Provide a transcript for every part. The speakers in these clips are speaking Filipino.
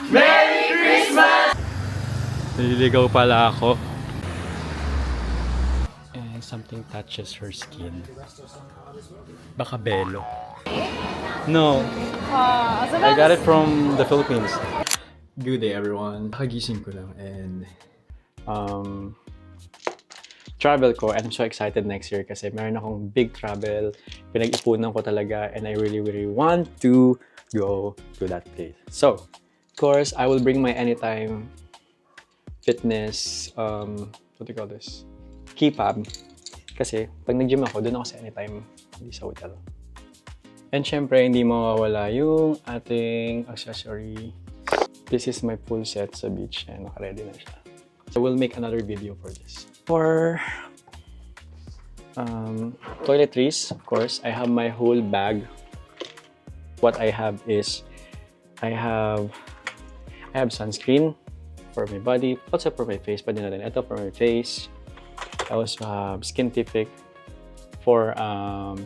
Merry Christmas! Naliligaw pala ako. And something touches her skin. Baka belo. No. I got it from the Philippines. Good day everyone. Kagising ko lang and travel ko, and I'm so excited next year kasi meron akong big travel. Pinag-ipunan ko talaga and I really want to go to that place. So, of course, I will bring my anytime fitness, what do you call this? Keypad. Kasi pag nag-gym ako, doon ako sa anytime, hindi sa hotel. And syempre, hindi mawawala yung ating accessory. This is my full set sa beach and naka-ready na siya. So we'll make another video for this. For toiletries, of course, I have my whole bag. What I have is, I have sunscreen for my body, also for my face, pwede na din ito for my face. I also have Skintific for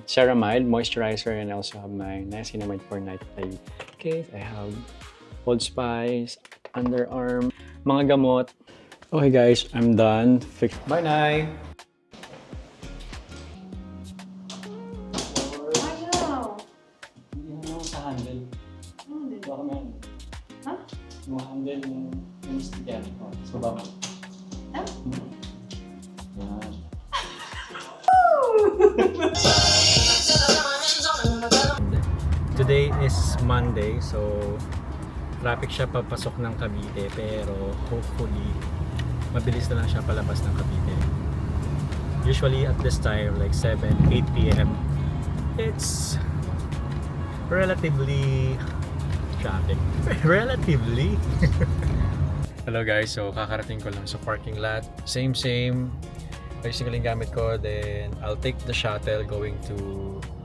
ceramide moisturizer, and I also have my niacinamide for night light. Okay, I have Old Spice, underarm, mga gamot. Okay guys, I'm done. Bye, Nay! Ayaw! Hindi mo sa handle. Hindi. Baka meron. Ha? Yung handle yung sticker. So baba. Ha? Yan. Today is Monday, so traffic siya papasok ng Cavite, pero hopefully mabilis na lang siya palabas ng Cavite. Usually at this time, like 7, 8 p.m, it's relatively traffic. Relatively. Hello guys, so kakarating ko lang sa parking lot. Same. Ayusin ko lang gamit ko, then I'll take the shuttle going to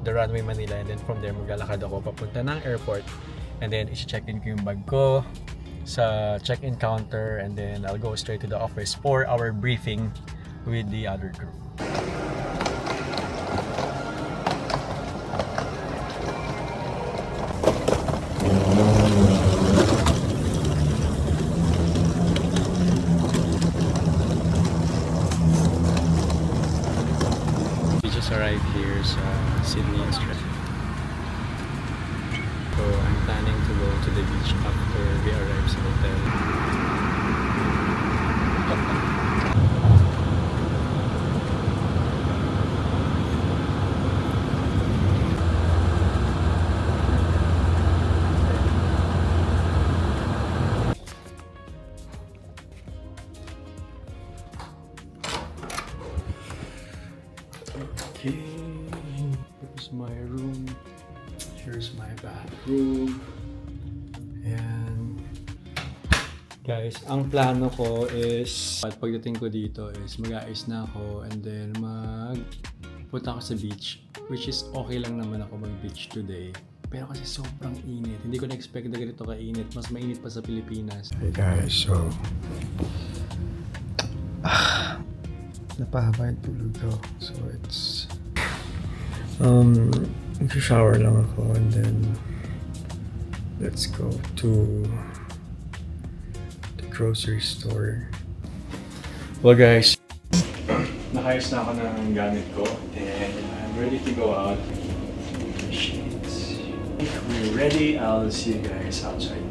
the Runway Manila, and then from there maglalakad ako papunta ng airport, and then i-check-in ko yung bag ko sa check-in counter, and then I'll go straight to the office for our briefing with the other crew. We just arrived here sa Sydney, Australia. So I'm planning to go to the beach after we arrive sa hotel. Okay, here's my room. Here's my bathroom. And guys, ang plano ko is pagdating ko dito is mag-aayos na ako, and then punta ako sa beach, which is okay lang naman ako mag-beach today. Pero kasi sobrang init. Hindi ko na-expect na ganito ka-init. Mas mainit pa sa Pilipinas. Hey guys, so napahaba yung tulog ko. So it's mag-shower lang ako, and then let's go to the grocery store. Well guys, nakayos na ako ng gamit ko, and I'm ready to go out. We're ready. I'll see you guys outside.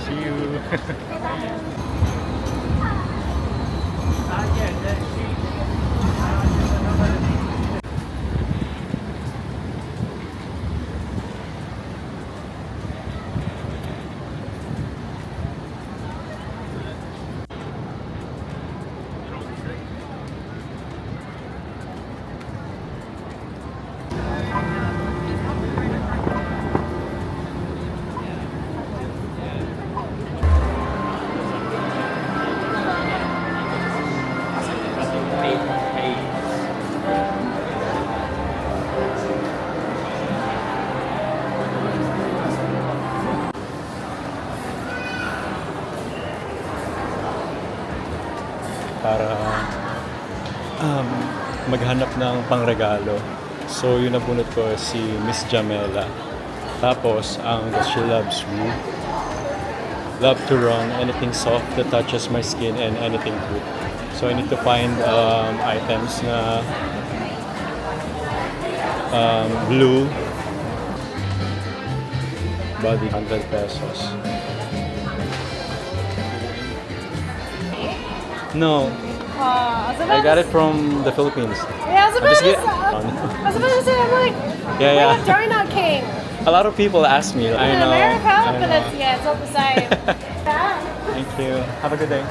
See you. para maghanap ng pangregalo. So, yung nabunot ko si Miss Jamela. Tapos, she loves me. Love to run anything soft that touches my skin and anything good. So, I need to find items na blue. Body, 100 pesos. No, I got it from the Philippines. Yeah, I was I about just to get. say, I was about to say, I'm like, Yeah, where yeah. the donut king? A lot of people ask me. I In know. America, I but know. it's, yeah, it's not the same. Yeah. Thank you. Have a good day.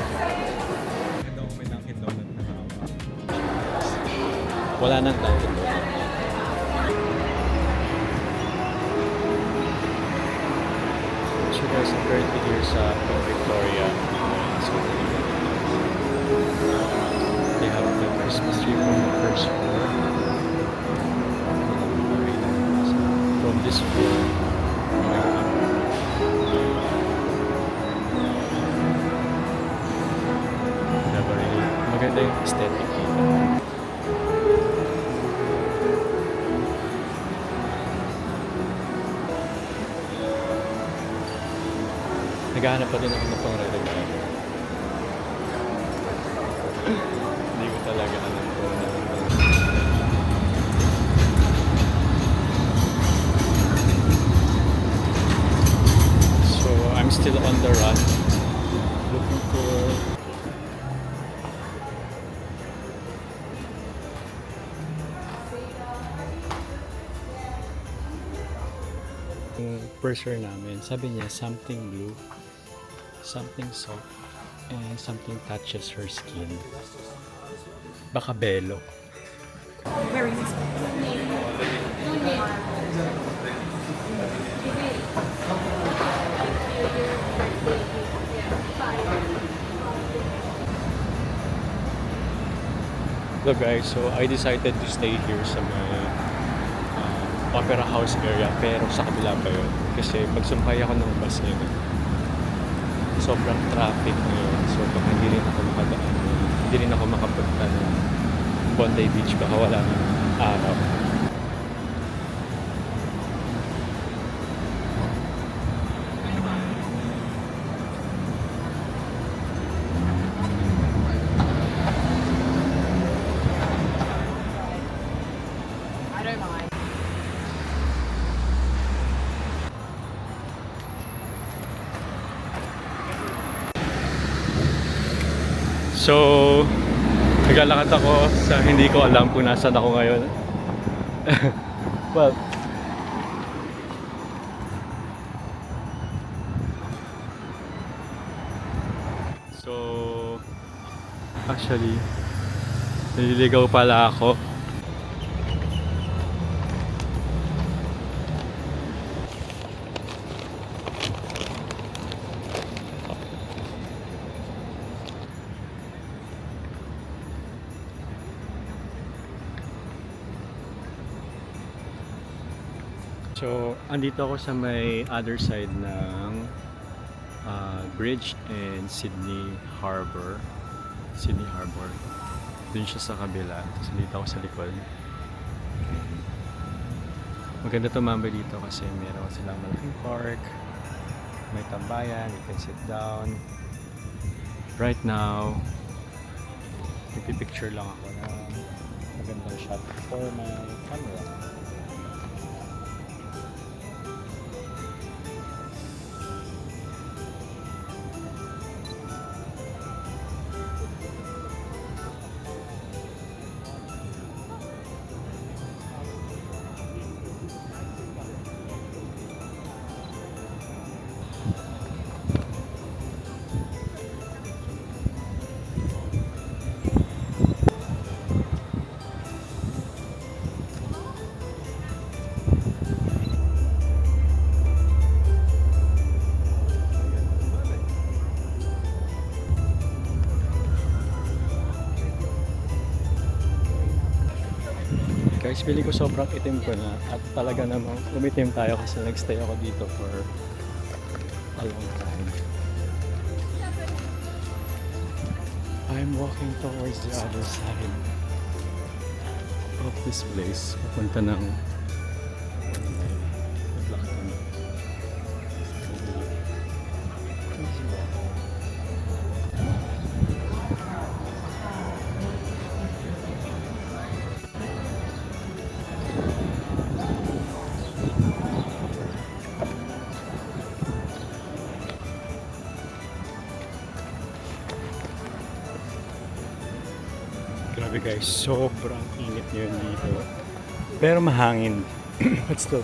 Wala nang Dunkin' Donut. So guys, I'm currently here sa Victoria. So, they have the Christmas tree from the first floor. From this floor, maganda yung aesthetic dito. Naghahanap pa din ako ng pang-regalo. Hindi ko talaga alam kung ano. So, I'm still on the run. Looking for yung purser namin. Sabi niya, something blue, something soft, and something touches her skin. Baka belo. Where is this? So guys, so I decided to stay here sa may Opera House area, pero sa kabila pa yun. Kasi pagsumpay ako ng bus ngayon, sobrang traffic ngayon. So baka hindi rin ako makadaan. Hindi rin ako makapunta ng Bondi Beach, baka wala ng araw. So, naglalakad ako sa hindi ko alam kung nasaan ako ngayon. Well, so, actually, naliligaw pala ako. So, andito ako sa may other side ng bridge and Sydney Harbor. Sydney Harbor. Dun siya sa kabila. Tapos dito ako sa likod. Maganda tumambay dito kasi meron silang malaking park. May tambayan. You can sit down. Right now, nagpipicture lang ako ng magandang shot for my camera. Guys, feeling ko sobrang itim ko na at talaga namang umitim tayo kasi nagstay ako dito for a long time. I'm walking towards the other side of this place. Papunta ng Grabe guys, sobrang init ngayon dito. Pero mahangin. But still,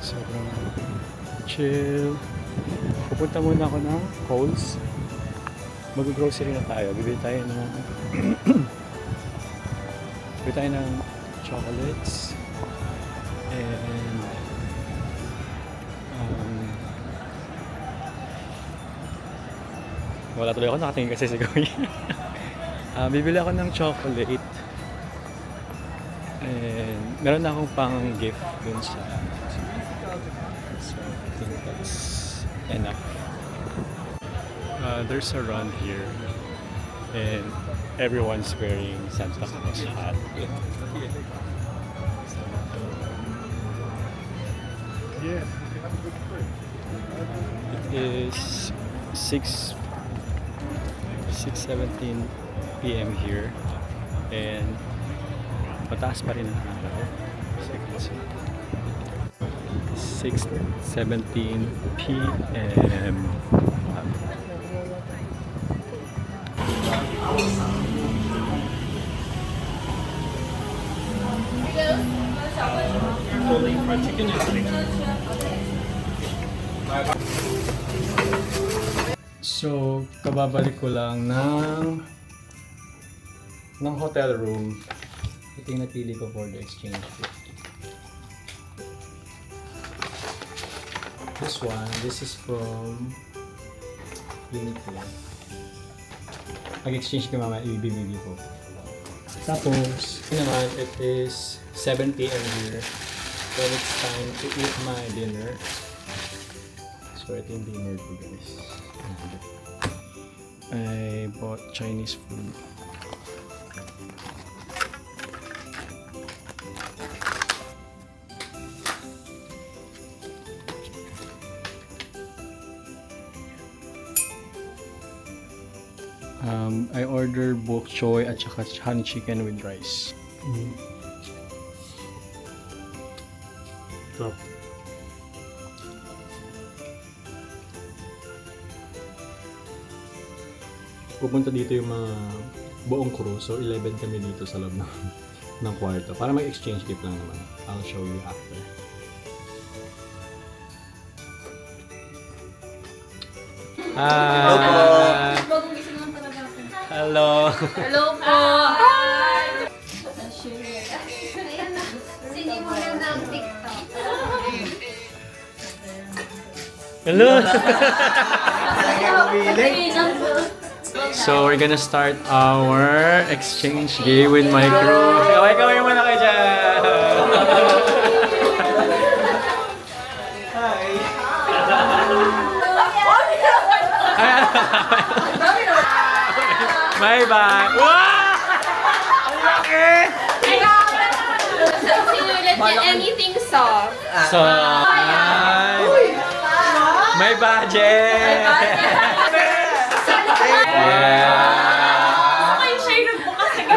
sobrang chill. Pupunta muna ako ng Coles. Mag-grocery na tayo. Bibili tayo ng bibili tayo ng chocolates. And wala tuloy ako nakatingin kasi si Goy. Bibili ako ng chocolate. And meron na akong pang gift dun sa... So, I think that's enough. There's a run here. And everyone's wearing Santa Claus hat. Yeah. It is 6:17 p.m. here and mataas pa rin ang araw. 6:17 p.m. So, kababalik ko lang ng hotel room. Ito yung napili ko for the exchange gift. This one, this is from Uniqlo. Mag-exchange ko mamaya, ibibigay ko. Tapos, yun naman, it is 7 p.m. here. So, it's time to eat my dinner. So, ito yung dinner ko guys. I bought Chinese food. I ordered bok choy at saka honey chicken with rice. Stop. Pupunta dito yung mga buong crew. So 11 kami dito sa loob ng kwarto. Para mag-exchange gift lang naman. I'll show you after. Hi! Hello! Hello po! Hi! Sino mo ganda ang TikTok? Hello! So we're gonna start our exchange game with my crew. Kaway muna kayo dyan! Bye bye! Wow! Ang laki! Sinulat niya anything soft. So, may budget! Yeah! Yung shade ng bukas na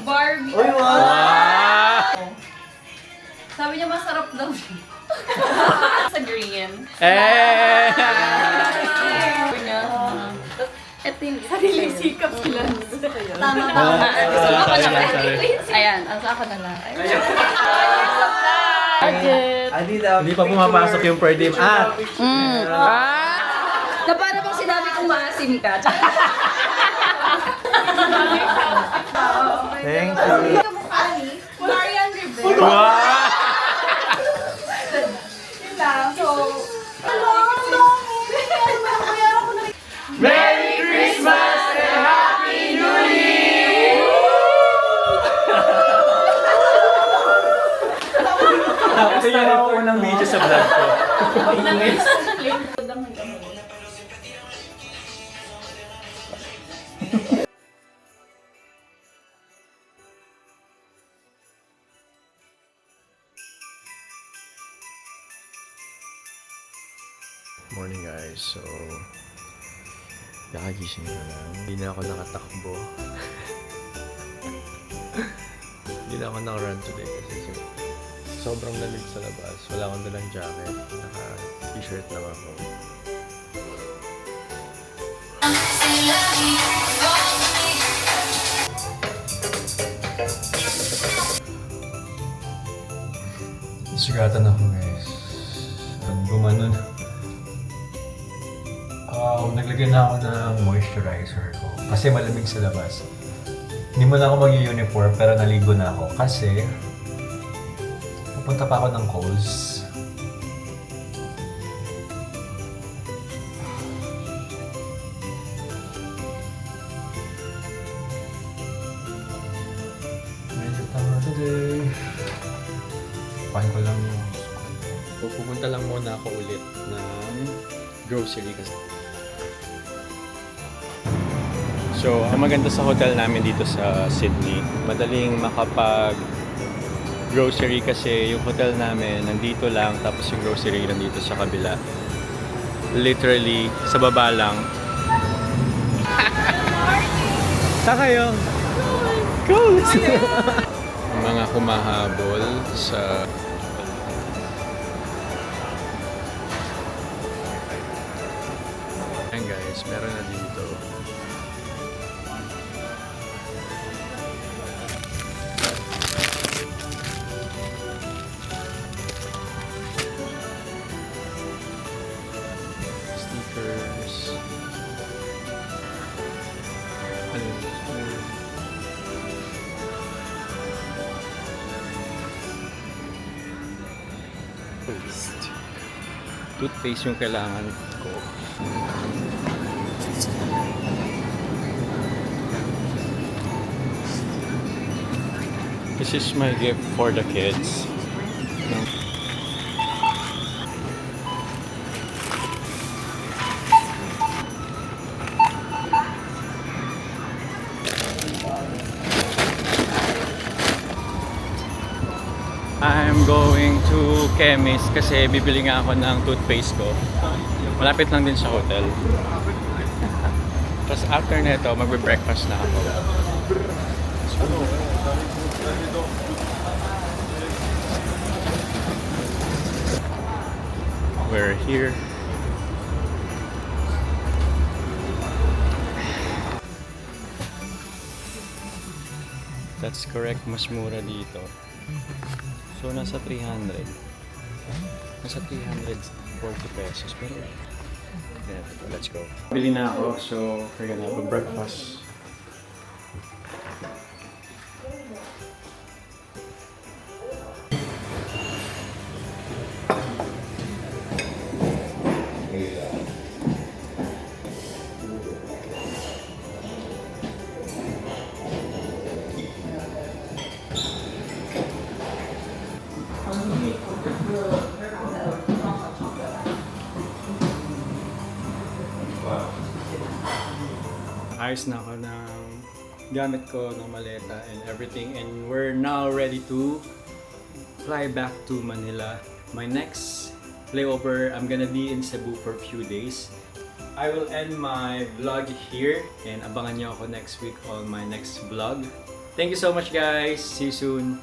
Barbie. Wow! Sabi niya masarap daw siya. Sa green. Eh! Ito yung sariling sikap sila. Tama ba? Sorry. Ayan, ang sa akin na lang. Hindi pa pumapasok yung per diem. Na para bang sinabi kong maasim ka. Thank you. Wow! Merry Christmas and Happy New Year! Ito yung unang video sa vlog ko. Morning guys, so nakagising ko lang. Hindi na ako nakatakbo. Hindi na ako nakarun today kasi sobrang lamig sa labas. Wala akong dalang jacket. Naka-t-shirt lang ako. Sugatan ako guys. Pag gumanon. Naglagay na ako ng moisturizer ko. Kasi malamig sa labas. Hindi mo na ako mag-uniform pero naligo na ako. Kasi pupunta pa ako ng Coles. Medyo tama today. Pahin ko lang yung pupunta lang muna ako ulit ng grocery kasi. So, ang maganda sa hotel namin dito sa Sydney, madaling makapag grocery kasi yung hotel namin nandito lang tapos yung grocery nandito sa kabila. Literally, sa baba lang. Saan kayo? Cool! Mga humahabol sa ayan guys, meron na dito. Stickers. Ano yun? Toothpaste. Toothpaste yung kailangan ko. This is my gift for the kids. I'm going to chemist kasi bibili nga ako ng toothpaste ko. Malapit lang din sa hotel. Tapos after nito, magbe-breakfast na ako. We're here. That's correct, mas mura dito. So, nasa 300. Nasa 340 pesos. Pero, yeah, let's go. Bili na ako, so we're gonna have a breakfast. Ayos na ako ng gamit ko ng maleta and everything, and we're now ready to fly back to Manila. My next layover, I'm gonna be in Cebu for a few days. I will end my vlog here and abangan niyo ako next week on my next vlog. Thank you so much guys. See you soon.